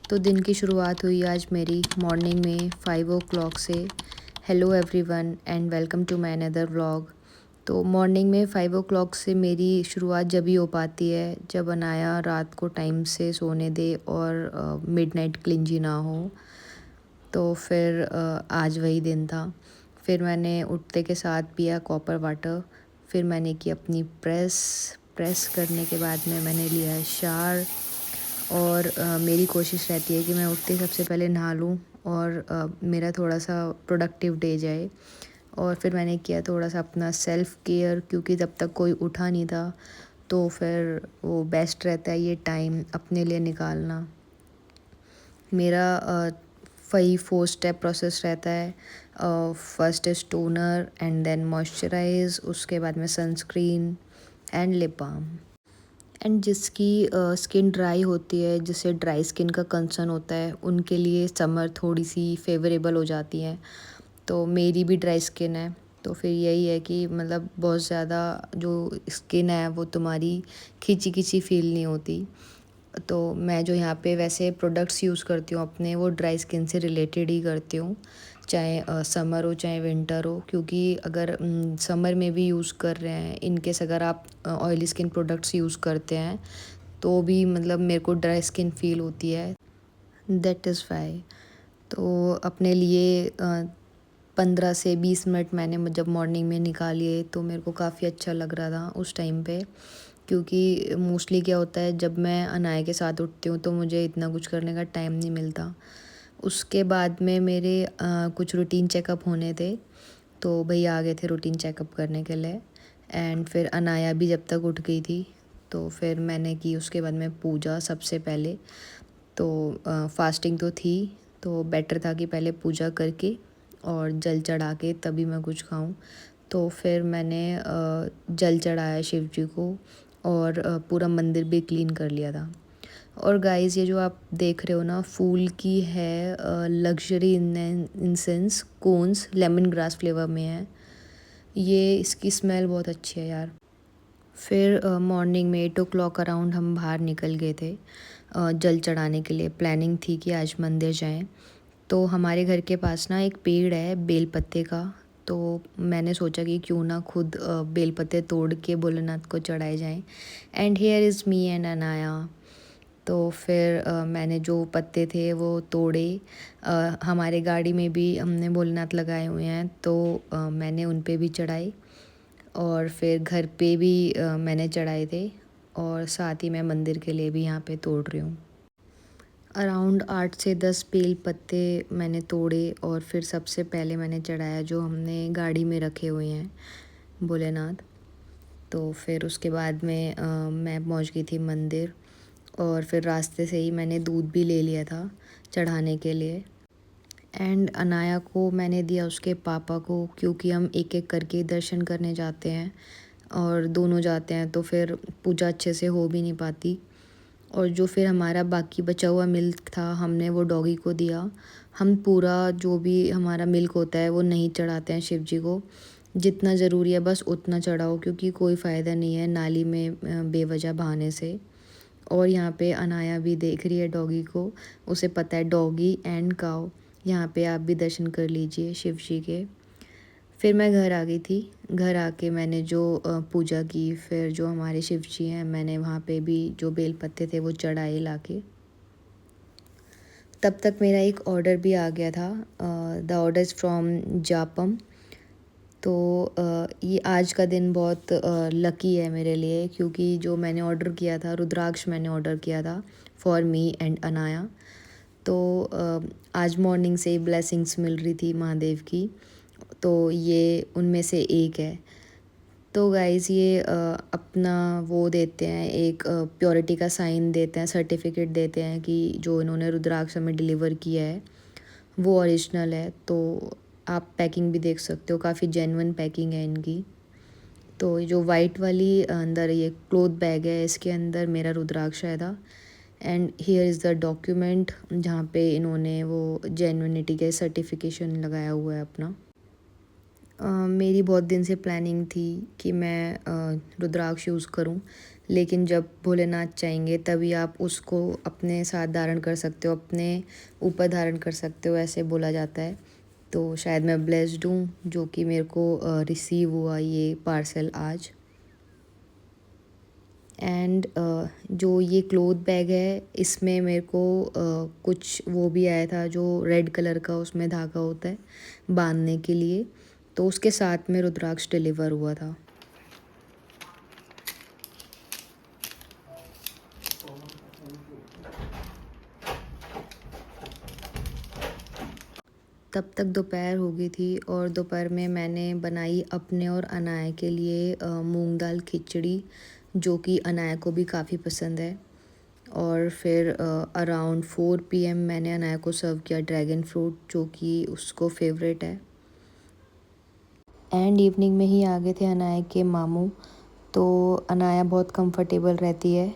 तो दिन की शुरुआत हुई आज मेरी मॉर्निंग में 5 o'clock से। Hello everyone and welcome to my another vlog. तो मॉर्निंग में 5 o'clock से मेरी शुरुआत जब ही हो पाती है जब अनाया रात को टाइम से सोने दे और मिडनाइट क्लिंजी ना हो। तो फिर आज वही दिन था। फिर मैंने उठते के साथ पिया कॉपर वाटर। फिर मैंने की अपनी प्रेस करने के बाद में मैंने लिया शावर। और मेरी कोशिश रहती है कि मैं उठते ही सबसे पहले नहा लूँ और मेरा थोड़ा सा प्रोडक्टिव डे जाए। और फिर मैंने किया थोड़ा सा अपना सेल्फ़ केयर, क्योंकि जब तक कोई उठा नहीं था तो फिर वो बेस्ट रहता है ये टाइम अपने लिए निकालना। मेरा वही 4 स्टेप प्रोसेस रहता है। First is toner and then moisturize, उसके बाद में sunscreen and lip balm. And जिसकी स्किन ड्राई होती है, जिसे ड्राई स्किन का कंसर्न होता है, उनके लिए समर थोड़ी सी फेवरेबल हो जाती है। तो मेरी भी ड्राई स्किन है, तो फिर यही है कि मतलब बहुत ज़्यादा जो स्किन है वो तुम्हारी खिंची खिंची फील नहीं होती। तो मैं जो यहाँ पे वैसे प्रोडक्ट्स यूज़ करती हूँ अपने, वो ड्राई स्किन से रिलेटेड ही करती हूँ, चाहे समर हो चाहे विंटर हो। क्योंकि अगर समर में भी यूज़ कर रहे हैं, इन केस अगर आप ऑयली स्किन प्रोडक्ट्स यूज़ करते हैं तो भी मतलब मेरे को ड्राई स्किन फील होती है। That is why. तो अपने लिए 15 से 20 मिनट मैंने जब मॉर्निंग में निकालिए तो मेरे को काफ़ी अच्छा लग रहा था उस टाइम पे। क्योंकि मोस्टली क्या होता है, जब मैं अनाया के साथ उठती हूँ तो मुझे इतना कुछ करने का टाइम नहीं मिलता। उसके बाद में मेरे कुछ रूटीन चेकअप होने थे, तो भैया आ गए थे रूटीन चेकअप करने के लिए। एंड फिर अनाया भी जब तक उठ गई थी तो फिर मैंने की उसके बाद में पूजा सबसे पहले। तो फास्टिंग तो थी, तो बेटर था कि पहले पूजा करके और जल चढ़ा के तभी मैं कुछ खाऊं। तो फिर मैंने जल चढ़ाया शिव जी को और पूरा मंदिर भी क्लीन कर लिया था। और गाइस, ये जो आप देख रहे हो ना, फूल की है, luxury incense cones lemon grass flavour में है। ये इसकी स्मेल बहुत अच्छी है यार। फिर मॉर्निंग में 8 o'clock अराउंड हम बाहर निकल गए थे जल चढ़ाने के लिए। प्लानिंग थी कि आज मंदिर जाएं। तो हमारे घर के पास ना एक पेड़ है बेल पत्ते का। तो मैंने सोचा कि क्यों ना खुद बेल पत्ते तोड़ के भोलेनाथ को चढ़ाए जाएं। And here is me and Anaya. तो फिर मैंने जो पत्ते थे वो तोड़े। हमारे गाड़ी में भी हमने भोलेनाथ लगाए हुए हैं, तो मैंने उन पे भी चढ़ाए। और फिर घर पे भी मैंने चढ़ाए थे। और साथ ही मैं मंदिर के लिए भी यहाँ पे तोड़ रही हूँ। अराउंड 8 से 10 बेल पत्ते मैंने तोड़े और फिर सबसे पहले मैंने चढ़ाया जो हमने गाड़ी में रखे हुए हैं भोलेनाथ। तो फिर उसके बाद में मैं पहुँच गई थी मंदिर। और फिर रास्ते से ही मैंने दूध भी ले लिया था चढ़ाने के लिए। एंड अनाया को मैंने दिया उसके पापा को, क्योंकि हम एक एक करके दर्शन करने जाते हैं और दोनों जाते हैं तो फिर पूजा अच्छे से हो भी नहीं पाती। और जो फिर हमारा बाकी बचा हुआ मिल्क था हमने वो डॉगी को दिया। हम पूरा जो भी हमारा मिल्क होता है वो नहीं चढ़ाते हैं शिव जी को। जितना ज़रूरी है बस उतना चढ़ाओ, क्योंकि कोई फ़ायदा नहीं है नाली में बेवजह बहाने से। और यहाँ पे अनाया भी देख रही है डॉगी को, उसे पता है डॉगी एंड काऊ। यहाँ पे आप भी दर्शन कर लीजिए शिव जी के। फिर मैं घर आ गई थी। घर आके मैंने जो पूजा की, फिर जो हमारे शिव जी हैं मैंने वहाँ पे भी जो बेल पत्ते थे वो चढ़ाए लाके। तब तक मेरा एक ऑर्डर भी आ गया था। The order is from Japan. तो ये आज का दिन बहुत लकी है मेरे लिए, क्योंकि जो मैंने ऑर्डर किया था रुद्राक्ष मैंने ऑर्डर किया था फॉर मी एंड अनाया। तो आज मॉर्निंग से ब्लेसिंग्स मिल रही थी महादेव की, तो ये उनमें से एक है। तो गाइज़ ये अपना वो देते हैं, एक प्योरिटी का साइन देते हैं, सर्टिफिकेट देते हैं कि जो इन्होंने रुद्राक्ष हमें डिलीवर किया है वो ओरिजिनल है। तो आप पैकिंग भी देख सकते हो, काफ़ी जेन्युइन पैकिंग है इनकी। तो ये जो वाइट वाली अंदर ये क्लोथ बैग है, इसके अंदर मेरा रुद्राक्ष आया था। And here is the document जहाँ पे इन्होंने वो जेन्युइनिटी के सर्टिफिकेशन लगाया हुआ है अपना। मेरी बहुत दिन से प्लानिंग थी कि मैं रुद्राक्ष यूज़ करूं, लेकिन जब भोलेनाथ चाहेंगे तभी आप उसको अपने साथ धारण कर सकते हो, अपने ऊपर धारण कर सकते हो, ऐसे बोला जाता है। तो शायद मैं ब्लेस्ड हूँ जो कि मेरे को रिसीव हुआ ये पार्सल आज। एंड जो ये क्लॉथ बैग है इसमें मेरे को कुछ वो भी आया था जो रेड कलर का उसमें धागा होता है बांधने के लिए, तो उसके साथ में रुद्राक्ष डिलीवर हुआ था। तब तक दोपहर हो गई थी और दोपहर में मैंने बनाई अपने और अनाया के लिए मूंग दाल खिचड़ी, जो कि अनाया को भी काफ़ी पसंद है। और फिर अराउंड 4 PM मैंने अनाया को सर्व किया ड्रैगन फ्रूट, जो कि उसको फेवरेट है। एंड इवनिंग में ही आ गए थे अनाया के मामू, तो अनाया बहुत कंफर्टेबल रहती है।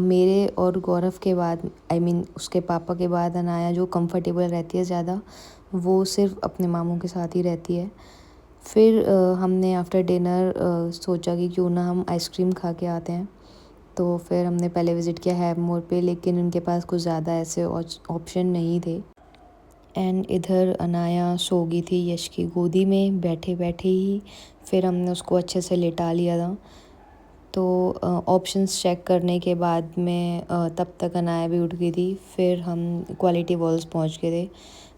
मेरे और गौरव के बाद, आई मीन उसके पापा के बाद, अनाया जो कंफर्टेबल रहती है ज़्यादा, वो सिर्फ अपने मामू के साथ ही रहती है। फिर हमने आफ्टर डिनर सोचा कि क्यों ना हम आइसक्रीम खा के आते हैं। तो फिर हमने पहले विज़िट किया हैवमोर पे, लेकिन उनके पास कुछ ज़्यादा ऐसे ऑप्शन नहीं थे। एंड इधर अनाया सो गई थी यश की गोदी में बैठे बैठे ही। फिर हमने उसको अच्छे से लेटा लिया था। तो ऑप्शंस चेक करने के बाद में तब तक अनाया भी उठ गई थी। फिर हम क्वालिटी वॉल्स पहुंच गए थे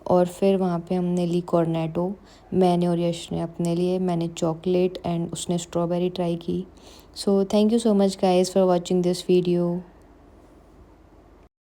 और फिर वहाँ पे हमने ली कॉर्नेटो, मैंने और यश ने अपने लिए। मैंने चॉकलेट एंड उसने स्ट्रॉबेरी ट्राई की। So thank you so much guys for watching this video.